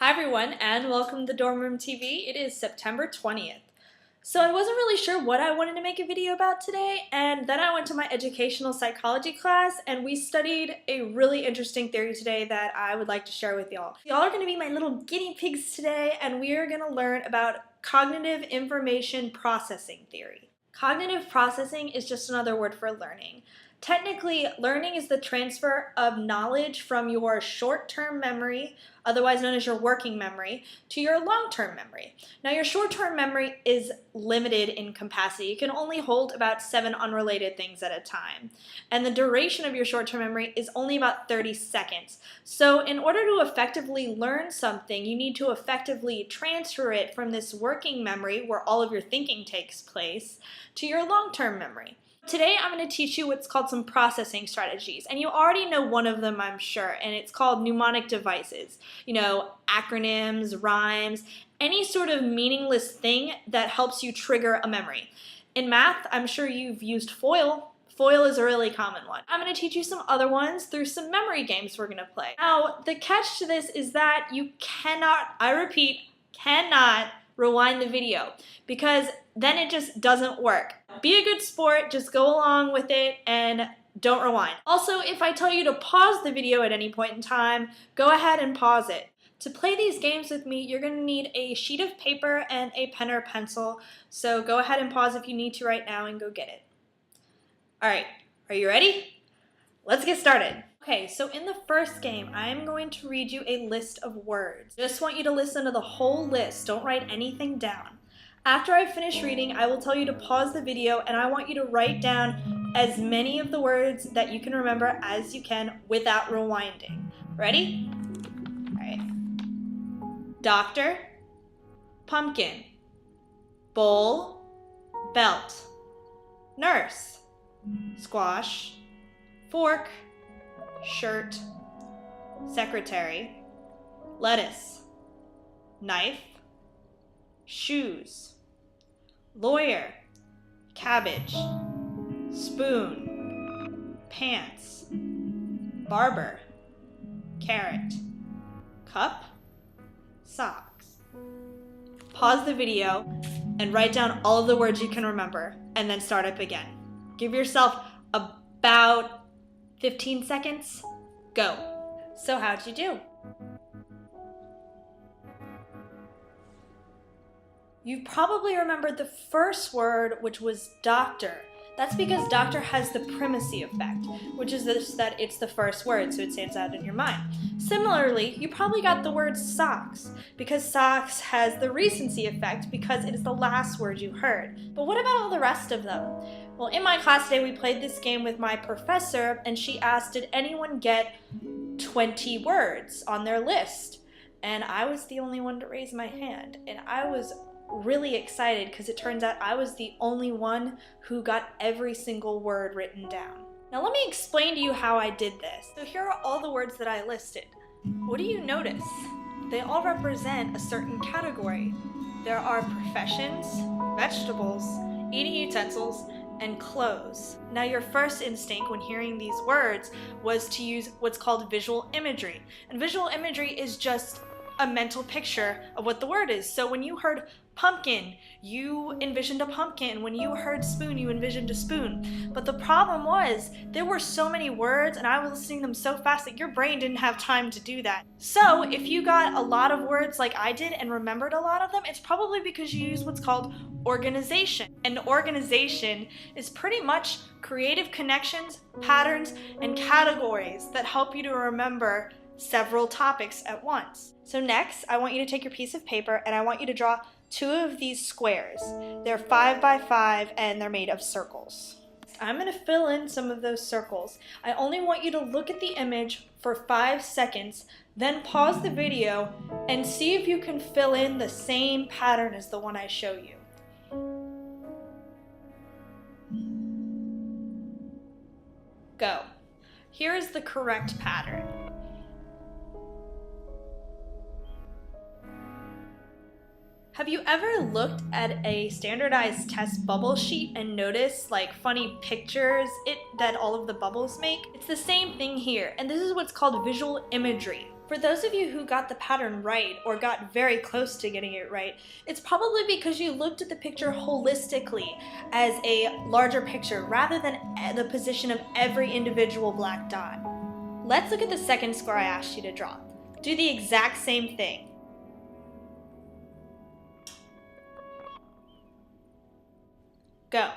Hi everyone, and welcome to Dorm Room TV. It is September 20th. So I wasn't really sure what I wanted to make a video about today, and then I went to my educational psychology class and we studied a really interesting theory today that I would like to share with y'all. Y'all are going to be my little guinea pigs today, and we are going to learn about cognitive information processing theory. Cognitive processing is just another word for learning. Technically, learning is the transfer of knowledge from your short-term memory, otherwise known as your working memory, to your long-term memory. Now, your short-term memory is limited in capacity. You can only hold about 7 unrelated things at a time. And the duration of your short-term memory is only about 30 seconds. So in order to effectively learn something, you need to effectively transfer it from this working memory, where all of your thinking takes place, to your long-term memory. Today I'm going to teach you what's called some processing strategies, and you already know one of them, I'm sure, and it's called mnemonic devices. You know, acronyms, rhymes, any sort of meaningless thing that helps you trigger a memory. In math, I'm sure you've used FOIL. FOIL is a really common one. I'm going to teach you some other ones through some memory games we're going to play. Now, the catch to this is that you cannot, I repeat, cannot rewind the video, because then it just doesn't work. Be a good sport, just go along with it and don't rewind. Also, if I tell you to pause the video at any point in time, go ahead and pause it. To play these games with me, you're going to need a sheet of paper and a pen or pencil, so go ahead and pause if you need to right now and go get it. Alright, are you ready? Let's get started. Okay, so in the first game, I am going to read you a list of words. Just want you to listen to the whole list. Don't write anything down. After I finish reading, I will tell you to pause the video, and I want you to write down as many of the words that you can remember as you can without rewinding. Ready? All right. Doctor, pumpkin, bowl, belt, nurse, squash, fork, shirt, secretary, lettuce, knife, shoes, lawyer, cabbage, spoon, pants, barber, carrot, cup, socks. Pause the video and write down all of the words you can remember, and then start up again. Give yourself about 15 seconds. Go. So how'd you do? You probably remembered the first word, which was doctor. That's because doctor has the primacy effect, which is this, that it's the first word, so it stands out in your mind. Similarly, you probably got the word socks, because socks has the recency effect because it is the last word you heard. But what about all the rest of them? Well, in my class today, we played this game with my professor, and she asked, did anyone get 20 words on their list? And I was the only one to raise my hand, and I was really excited because it turns out I was the only one who got every single word written down. Now let me explain to you how I did this. So here are all the words that I listed. What do you notice? They all represent a certain category. There are professions, vegetables, eating utensils, and clothes. Now your first instinct when hearing these words was to use what's called visual imagery. And visual imagery is just a mental picture of what the word is. So when you heard pumpkin, you envisioned a pumpkin. When you heard spoon, you envisioned a spoon. But the problem was, there were so many words and I was listening to them so fast that your brain didn't have time to do that. So if you got a lot of words like I did and remembered a lot of them, it's probably because you used what's called organization. And organization is pretty much creative connections, patterns, and categories that help you to remember several topics at once. So next, I want you to take your piece of paper and I want you to draw 2 of these squares. They're 5 by 5 and they're made of circles. I'm going to fill in some of those circles. I only want you to look at the image for 5 seconds, then pause the video and see if you can fill in the same pattern as the one I show you. Go. Here is the correct pattern. Have you ever looked at a standardized test bubble sheet and noticed like funny pictures that all of the bubbles make? It's the same thing here, and this is what's called visual imagery. For those of you who got the pattern right or got very close to getting it right, it's probably because you looked at the picture holistically as a larger picture rather than the position of every individual black dot. Let's look at the second square I asked you to draw. Do the exact same thing. Go.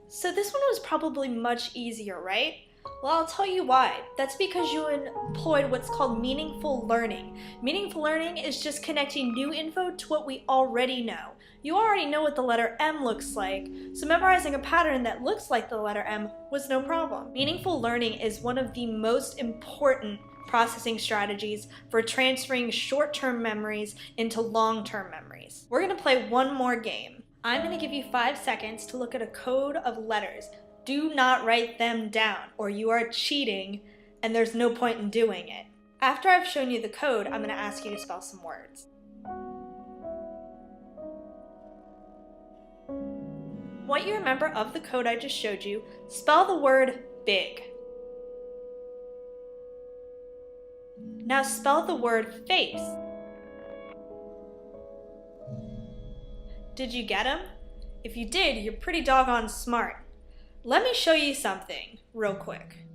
So this one was probably much easier, right? Well, I'll tell you why. That's because you employed what's called meaningful learning. Meaningful learning is just connecting new info to what we already know. You already know what the letter M looks like, so memorizing a pattern that looks like the letter M was no problem. Meaningful learning is one of the most important processing strategies for transferring short-term memories into long-term memories. We're going to play one more game. I'm going to give you 5 seconds to look at a code of letters. Do not write them down, or you are cheating, and there's no point in doing it. After I've shown you the code, I'm going to ask you to spell some words. What you remember of the code I just showed you, spell the word big. Now spell the word face. Did you get them? If you did, you're pretty doggone smart. Let me show you something real quick.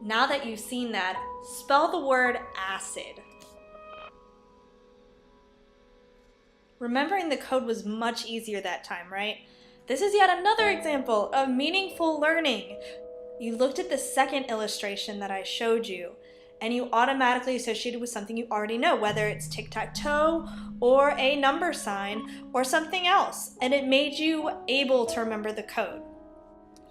Now that you've seen that, spell the word acid. Remembering the code was much easier that time, right? This is yet another example of meaningful learning. You looked at the second illustration that I showed you, and you automatically associated with something you already know, whether it's tic-tac-toe or a number sign or something else, and it made you able to remember the code.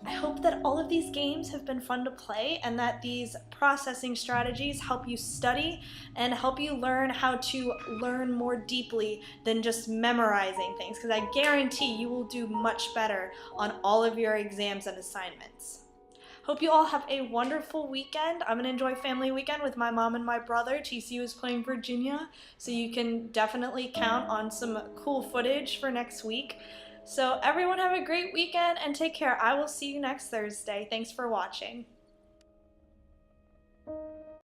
I hope that all of these games have been fun to play and that these processing strategies help you study and help you learn how to learn more deeply than just memorizing things, because I guarantee you will do much better on all of your exams and assignments. Hope you all have a wonderful weekend. I'm going to enjoy family weekend with my mom and my brother. TCU is playing Virginia, so you can definitely count on some cool footage for next week. So everyone have a great weekend and take care. I will see you next Thursday. Thanks for watching.